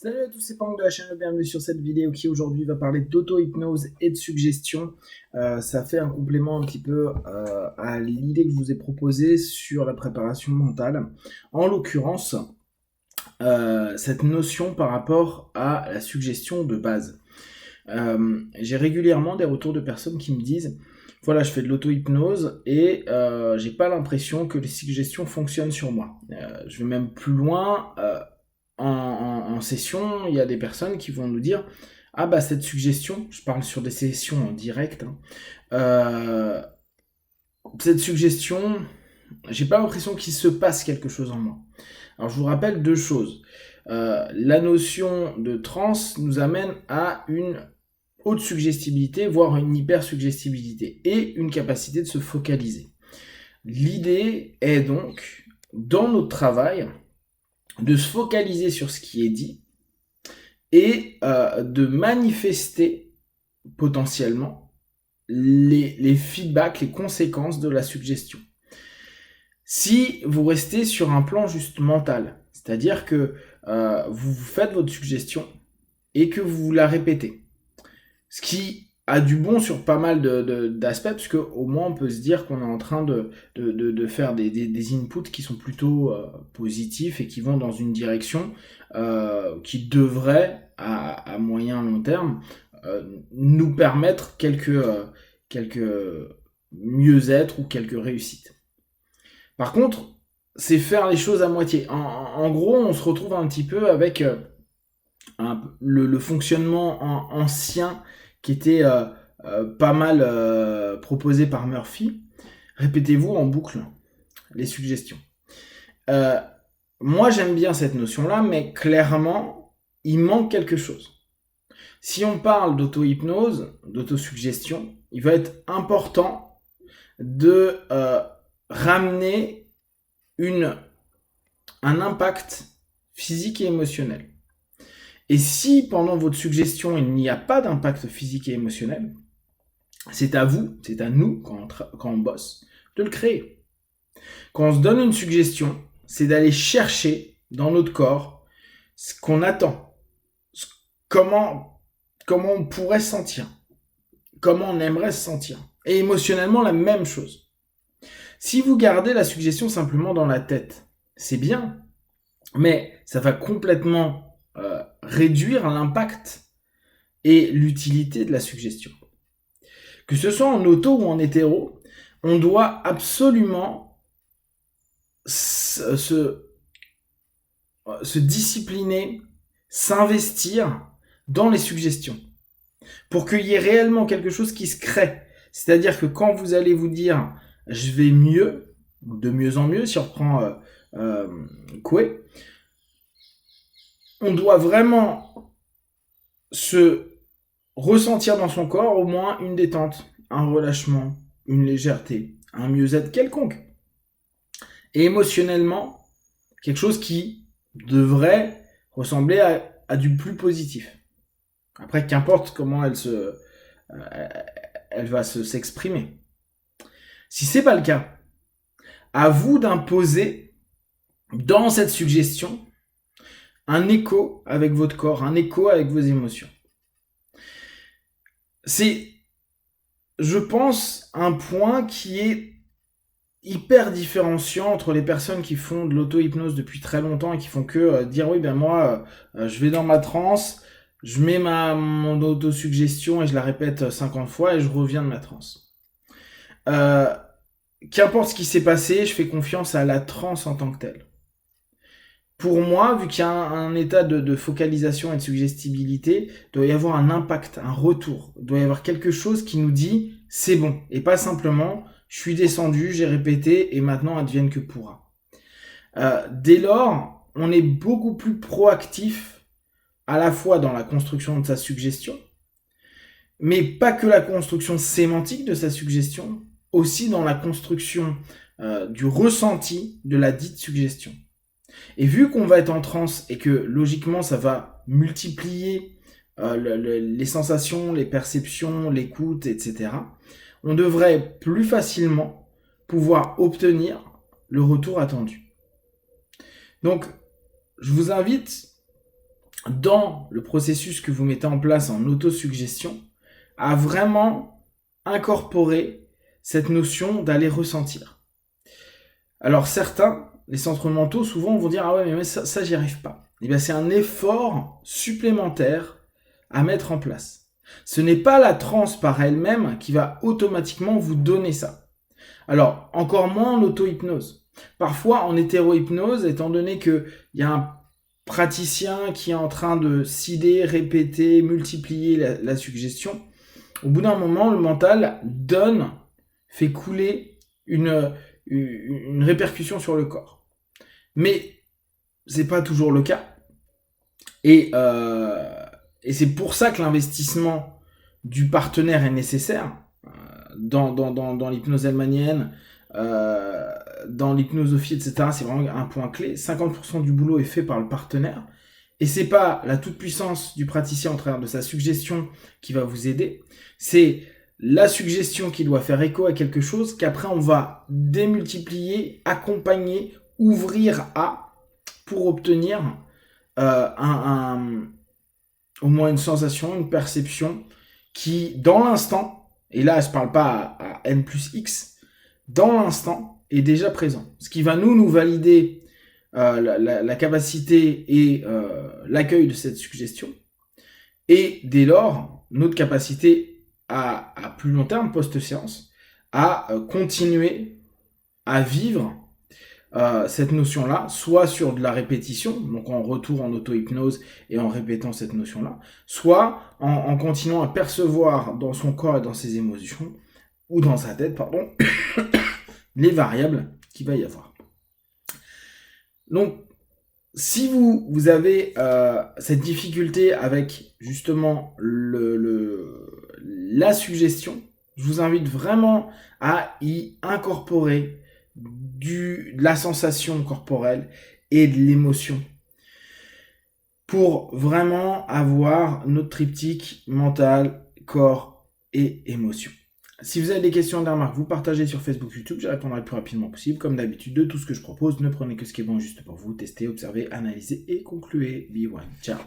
Salut à tous, c'est Pang de la chaîne, bienvenue sur cette vidéo qui aujourd'hui va parler d'auto-hypnose et de suggestion. Ça fait un complément un petit peu à l'idée que je vous ai proposée sur la préparation mentale. En l'occurrence, cette notion par rapport à la suggestion de base. J'ai régulièrement des retours de personnes qui me disent voilà, je fais de l'auto-hypnose et j'ai pas l'impression que les suggestions fonctionnent sur moi. Je vais même plus loin. En session, il y a des personnes qui vont nous dire ah bah cette suggestion, je parle sur des sessions en direct, hein, euh, cette suggestion, j'ai pas l'impression qu'il se passe quelque chose en moi. Alors je vous rappelle deux choses. La notion de transe nous amène à une haute suggestibilité, voire une hyper-suggestibilité, et une capacité de se focaliser. L'idée est donc, dans notre travail, de se focaliser sur ce qui est dit et de manifester potentiellement les feedbacks, les conséquences de la suggestion. Si vous restez sur un plan juste mental, c'est-à-dire que vous faites votre suggestion et que vous la répétez, ce qui a du bon sur pas mal d'aspects, parce qu'au moins on peut se dire qu'on est en train de faire des inputs qui sont plutôt positifs et qui vont dans une direction qui devrait, à moyen long terme, nous permettre quelques mieux-être ou quelques réussites. Par contre, c'est faire les choses à moitié. En gros, on se retrouve un petit peu avec le fonctionnement ancien qui était pas mal proposé par Murphy. Répétez-vous en boucle les suggestions. Moi, j'aime bien cette notion-là, mais clairement, il manque quelque chose. Si on parle d'auto-hypnose, d'autosuggestion, il va être important de ramener un impact physique et émotionnel. Et si pendant votre suggestion, il n'y a pas d'impact physique et émotionnel, c'est à vous, c'est à nous, quand on bosse, de le créer. Quand on se donne une suggestion, c'est d'aller chercher dans notre corps ce qu'on attend, comment on pourrait se sentir, comment on aimerait se sentir. Et émotionnellement, la même chose. Si vous gardez la suggestion simplement dans la tête, c'est bien, mais ça va complètement réduire l'impact et l'utilité de la suggestion. Que ce soit en auto ou en hétéro, on doit absolument se discipliner, s'investir dans les suggestions pour qu'il y ait réellement quelque chose qui se crée. C'est-à-dire que quand vous allez vous dire je vais mieux, de mieux en mieux, si on reprend Coué, on doit vraiment se ressentir dans son corps au moins une détente, un relâchement, une légèreté, un mieux-être quelconque. Et émotionnellement, quelque chose qui devrait ressembler à du plus positif. Après, qu'importe comment elle va s'exprimer. Si c'est pas le cas, à vous d'imposer dans cette suggestion un écho avec votre corps, un écho avec vos émotions. C'est, je pense, un point qui est hyper différenciant entre les personnes qui font de l'auto-hypnose depuis très longtemps et qui font que dire oui ben moi je vais dans ma transe, je mets mon autosuggestion et je la répète 50 fois et je reviens de ma transe. Qu'importe ce qui s'est passé, je fais confiance à la transe en tant que telle. Pour moi, vu qu'il y a un état de focalisation et de suggestibilité, il doit y avoir un impact, un retour. Il doit y avoir quelque chose qui nous dit c'est bon. Et pas simplement je suis descendu, j'ai répété et maintenant advienne que pourra. Dès lors, on est beaucoup plus proactif à la fois dans la construction de sa suggestion, mais pas que la construction sémantique de sa suggestion, aussi dans la construction du ressenti de la dite suggestion. Et vu qu'on va être en transe et que logiquement ça va multiplier les sensations, les perceptions, l'écoute, etc., on devrait plus facilement pouvoir obtenir le retour attendu. Donc, je vous invite dans le processus que vous mettez en place en autosuggestion, à vraiment incorporer cette notion d'aller ressentir. Alors certains, les centres mentaux, souvent vont dire « Ah ouais, mais ça j'y arrive pas ». Eh bien c'est un effort supplémentaire à mettre en place. Ce n'est pas la transe par elle-même qui va automatiquement vous donner ça. Alors, encore moins en auto-hypnose. Parfois, en hétéro-hypnose, étant donné qu'il y a un praticien qui est en train de cibler, répéter, multiplier la suggestion, au bout d'un moment, le mental fait couler une répercussion sur le corps. Mais c'est pas toujours le cas. Et c'est pour ça que l'investissement du partenaire est nécessaire dans l'hypnose hellmanienne, dans l'hypnosophie, etc. C'est vraiment un point clé. 50% du boulot est fait par le partenaire. Et c'est pas la toute-puissance du praticien en travers de sa suggestion qui va vous aider. C'est la suggestion qui doit faire écho à quelque chose qu'après on va démultiplier, accompagner, ouvrir à, pour obtenir au moins une sensation, une perception qui, dans l'instant, et là je parle pas à N plus X, dans l'instant est déjà présent. Ce qui va nous valider la capacité et l'accueil de cette suggestion. Et dès lors, notre capacité à plus long terme, post-séance, à continuer à vivre cette notion-là, soit sur de la répétition, donc en retour en auto-hypnose et en répétant cette notion-là, soit en continuant à percevoir dans son corps et dans ses émotions, ou dans sa tête, pardon, les variables qu'il va y avoir. Donc, si vous avez cette difficulté avec justement la suggestion, je vous invite vraiment à y incorporer de la sensation corporelle et de l'émotion pour vraiment avoir notre triptyque mental, corps et émotion. Si vous avez des questions, des remarques, vous partagez sur Facebook, YouTube, je répondrai le plus rapidement possible. Comme d'habitude, de tout ce que je propose, ne prenez que ce qui est bon juste pour vous. Testez, observez, analysez et concluez. Be one. Ciao.